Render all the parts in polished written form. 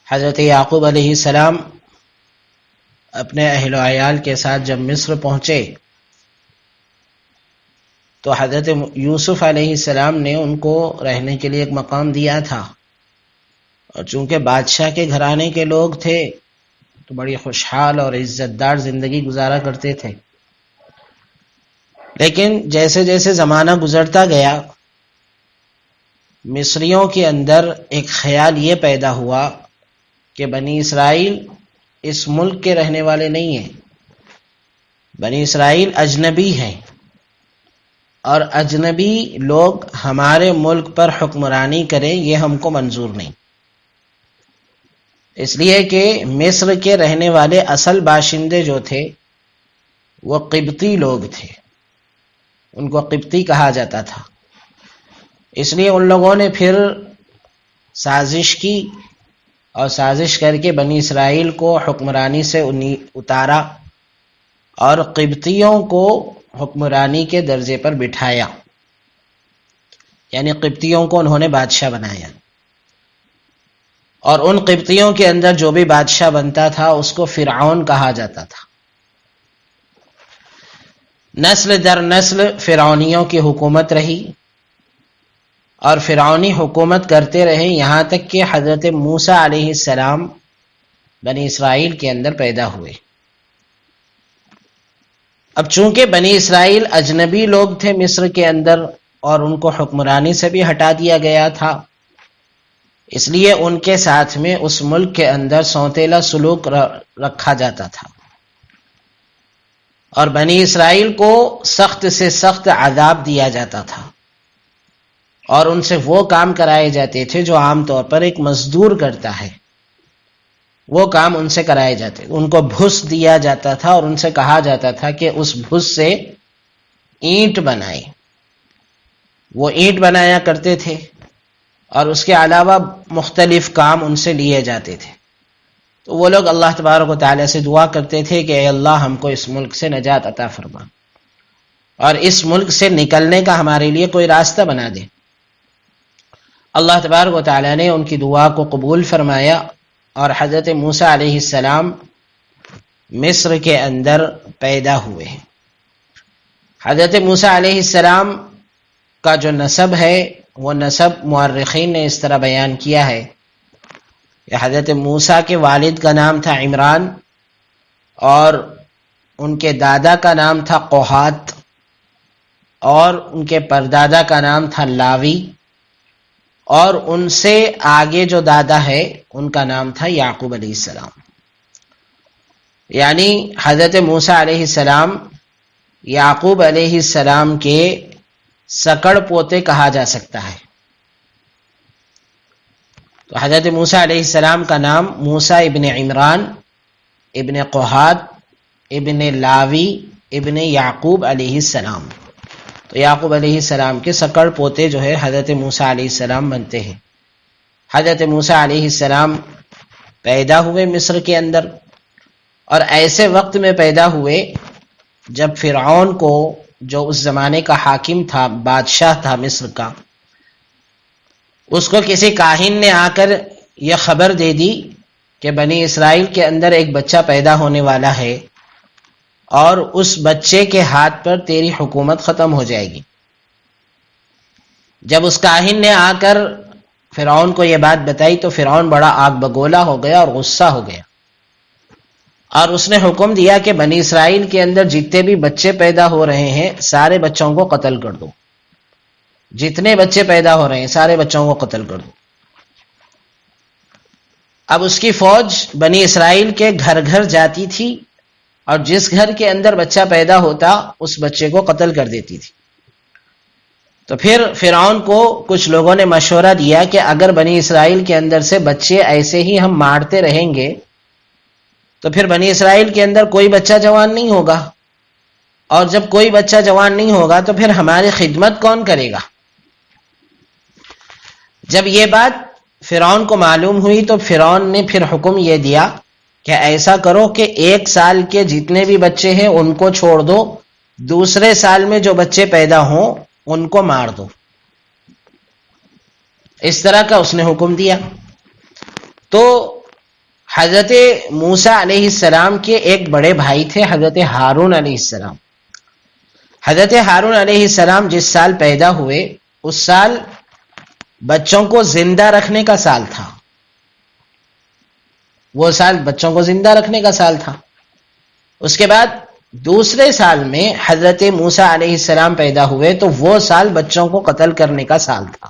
حضرت یعقوب علیہ السلام اپنے اہل و عیال کے ساتھ جب مصر پہنچے تو حضرت یوسف علیہ السلام نے ان کو رہنے کے لیے ایک مقام دیا تھا، اور چونکہ بادشاہ کے گھرانے کے لوگ تھے تو بڑی خوشحال اور عزت دار زندگی گزارا کرتے تھے. لیکن جیسے جیسے زمانہ گزرتا گیا مصریوں کے اندر ایک خیال یہ پیدا ہوا کہ بنی اسرائیل اس ملک کے رہنے والے نہیں ہیں، بنی اسرائیل اجنبی ہیں، اور اجنبی لوگ ہمارے ملک پر حکمرانی کریں یہ ہم کو منظور نہیں. اس لیے کہ مصر کے رہنے والے اصل باشندے جو تھے وہ قبطی لوگ تھے، ان کو قبطی کہا جاتا تھا. اس لیے ان لوگوں نے پھر سازش کی اور سازش کر کے بنی اسرائیل کو حکمرانی سے اتارا اور قبطیوں کو حکمرانی کے درجے پر بٹھایا، یعنی قبطیوں کو انہوں نے بادشاہ بنایا. اور ان قبطیوں کے اندر جو بھی بادشاہ بنتا تھا اس کو فرعون کہا جاتا تھا. نسل در نسل فرعونیوں کی حکومت رہی اور فرعونی حکومت کرتے رہے یہاں تک کہ حضرت موسیٰ علیہ السلام بنی اسرائیل کے اندر پیدا ہوئے. اب چونکہ بنی اسرائیل اجنبی لوگ تھے مصر کے اندر اور ان کو حکمرانی سے بھی ہٹا دیا گیا تھا، اس لیے ان کے ساتھ میں اس ملک کے اندر سوتیلا سلوک رکھا جاتا تھا، اور بنی اسرائیل کو سخت سے سخت عذاب دیا جاتا تھا، اور ان سے وہ کام کرائے جاتے تھے جو عام طور پر ایک مزدور کرتا ہے، وہ کام ان سے کرائے جاتے. ان کو بھس دیا جاتا تھا اور ان سے کہا جاتا تھا کہ اس بھس سے اینٹ بنائے. وہ اینٹ بنایا کرتے تھے اور اس کے علاوہ مختلف کام ان سے لیے جاتے تھے. تو وہ لوگ اللہ تبارک و تعالی سے دعا کرتے تھے کہ اے اللہ ہم کو اس ملک سے نجات عطا فرما اور اس ملک سے نکلنے کا ہمارے لیے کوئی راستہ بنا دے. اللہ تبارک و تعالی نے ان کی دعا کو قبول فرمایا اور حضرت موسیٰ علیہ السلام مصر کے اندر پیدا ہوئے. حضرت موسیٰ علیہ السلام کا جو نسب ہے وہ نسب مورخین نے اس طرح بیان کیا ہے کہ حضرت موسیٰ کے والد کا نام تھا عمران اور ان کے دادا کا نام تھا قحات اور ان کے پردادا کا نام تھا لاوی اور ان سے آگے جو دادا ہے ان کا نام تھا یعقوب علیہ السلام. یعنی حضرت موسیٰ علیہ السلام یعقوب علیہ السلام کے سکڑ پوتے کہا جا سکتا ہے. تو حضرت موسیٰ علیہ السلام کا نام موسیٰ ابن عمران ابن قحات ابن لاوی ابن یعقوب علیہ السلام. تو یعقوب علیہ السلام کے سکڑ پوتے جو ہے حضرت موسیٰ علیہ السلام بنتے ہیں. حضرت موسیٰ علیہ السلام پیدا ہوئے مصر کے اندر اور ایسے وقت میں پیدا ہوئے جب فرعون کو جو اس زمانے کا حاکم تھا بادشاہ تھا مصر کا، اس کو کسی کاہن نے آ کر یہ خبر دے دی کہ بنی اسرائیل کے اندر ایک بچہ پیدا ہونے والا ہے اور اس بچے کے ہاتھ پر تیری حکومت ختم ہو جائے گی. جب اس کاہن نے آ کر فرعون کو یہ بات بتائی تو فرعون بڑا آگ بگولا ہو گیا اور غصہ ہو گیا، اور اس نے حکم دیا کہ بنی اسرائیل کے اندر جتنے بھی بچے پیدا ہو رہے ہیں سارے بچوں کو قتل کر دو. جتنے بچے پیدا ہو رہے ہیں سارے بچوں کو قتل کر دو. اب اس کی فوج بنی اسرائیل کے گھر گھر جاتی تھی اور جس گھر کے اندر بچہ پیدا ہوتا اس بچے کو قتل کر دیتی تھی. تو پھر فرعون کو کچھ لوگوں نے مشورہ دیا کہ اگر بنی اسرائیل کے اندر سے بچے ایسے ہی ہم مارتے رہیں گے تو پھر بنی اسرائیل کے اندر کوئی بچہ جوان نہیں ہوگا، اور جب کوئی بچہ جوان نہیں ہوگا تو پھر ہماری خدمت کون کرے گا. جب یہ بات فرعون کو معلوم ہوئی تو فرعون نے پھر حکم یہ دیا کہ ایسا کرو کہ 1 سال کے جتنے بھی بچے ہیں ان کو چھوڑ دو، دوسرے سال میں جو بچے پیدا ہوں ان کو مار دو. اس طرح کا اس نے حکم دیا. تو حضرت موسیٰ علیہ السلام کے ایک بڑے بھائی تھے حضرت ہارون علیہ السلام. حضرت ہارون علیہ السلام جس سال پیدا ہوئے اس سال بچوں کو زندہ رکھنے کا سال تھا. وہ سال بچوں کو زندہ رکھنے کا سال تھا. اس کے بعد دوسرے سال میں حضرت موسیٰ علیہ السلام پیدا ہوئے تو وہ سال بچوں کو قتل کرنے کا سال تھا.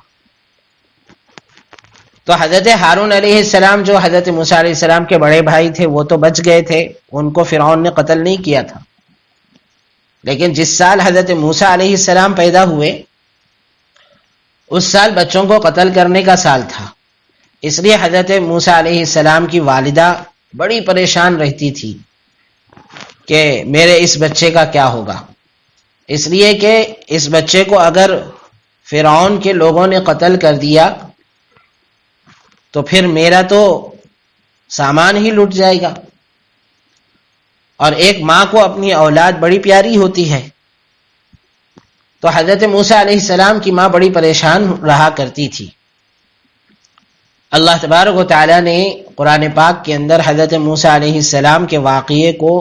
تو حضرت ہارون علیہ السلام جو حضرت موسیٰ علیہ السلام کے بڑے بھائی تھے وہ تو بچ گئے تھے، ان کو فرعون نے قتل نہیں کیا تھا. لیکن جس سال حضرت موسیٰ علیہ السلام پیدا ہوئے اس سال بچوں کو قتل کرنے کا سال تھا. اس لیے حضرت موسیٰ علیہ السلام کی والدہ بڑی پریشان رہتی تھی کہ میرے اس بچے کا کیا ہوگا، اس لیے کہ اس بچے کو اگر فرعون کے لوگوں نے قتل کر دیا تو پھر میرا تو سامان ہی لٹ جائے گا. اور ایک ماں کو اپنی اولاد بڑی پیاری ہوتی ہے. تو حضرت موسیٰ علیہ السلام کی ماں بڑی پریشان رہا کرتی تھی. اللہ تبارک و تعالی نے قرآن پاک کے اندر حضرت موسیٰ علیہ السلام کے واقعے کو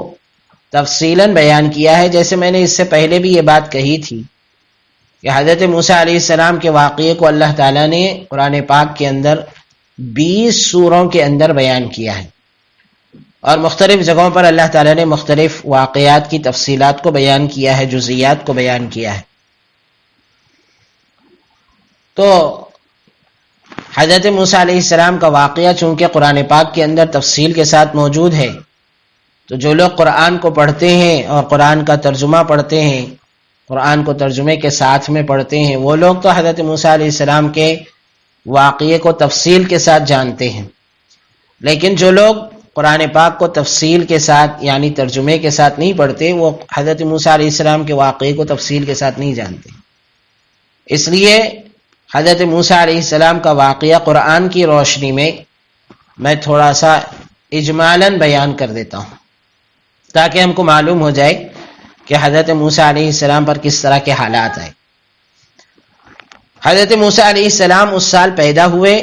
تفصیلاً بیان کیا ہے. جیسے میں نے اس سے پہلے بھی یہ بات کہی تھی کہ حضرت موسیٰ علیہ السلام کے واقعے کو اللہ تعالیٰ نے قرآن پاک کے اندر 20 سوروں کے اندر بیان کیا ہے، اور مختلف جگہوں پر اللہ تعالیٰ نے مختلف واقعات کی تفصیلات کو بیان کیا ہے، جزئیات کو بیان کیا ہے. تو حضرت موسیٰ علیہ السلام کا واقعہ چونکہ قرآن پاک کے اندر تفصیل کے ساتھ موجود ہے تو جو لوگ قرآن کو پڑھتے ہیں اور قرآن کا ترجمہ پڑھتے ہیں، قرآن کو ترجمے کے ساتھ میں پڑھتے ہیں، وہ لوگ تو حضرت موسیٰ علیہ السلام کے واقعے کو تفصیل کے ساتھ جانتے ہیں. لیکن جو لوگ قرآن پاک کو تفصیل کے ساتھ یعنی ترجمے کے ساتھ نہیں پڑھتے وہ حضرت موسیٰ علیہ السلام کے واقعے کو تفصیل کے ساتھ نہیں جانتے. اس لیے حضرت موسیٰ علیہ السلام کا واقعہ قرآن کی روشنی میں تھوڑا سا اجمالاً بیان کر دیتا ہوں تاکہ ہم کو معلوم ہو جائے کہ حضرت موسیٰ علیہ السلام پر کس طرح کے حالات آئے. حضرت موسیٰ علیہ السلام اس سال پیدا ہوئے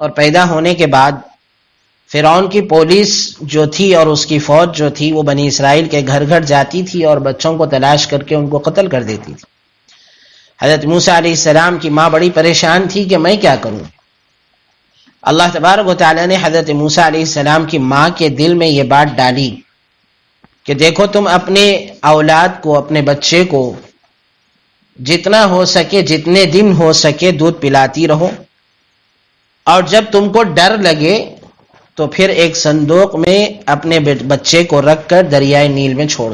اور پیدا ہونے کے بعد فرعون کی پولیس جو تھی اور اس کی فوج جو تھی وہ بنی اسرائیل کے گھر گھر جاتی تھی اور بچوں کو تلاش کر کے ان کو قتل کر دیتی تھی. حضرت موسیٰ علیہ السلام کی ماں بڑی پریشان تھی کہ میں کیا کروں. اللہ تبارک و تعالیٰ نے حضرت موسیٰ علیہ السلام کی ماں کے دل میں یہ بات ڈالی کہ دیکھو تم اپنے اولاد کو، اپنے بچے کو جتنا ہو سکے، جتنے دن ہو سکے دودھ پلاتی رہو، اور جب تم کو ڈر لگے تو پھر ایک صندوق میں اپنے بچے کو رکھ کر دریائے نیل میں چھوڑ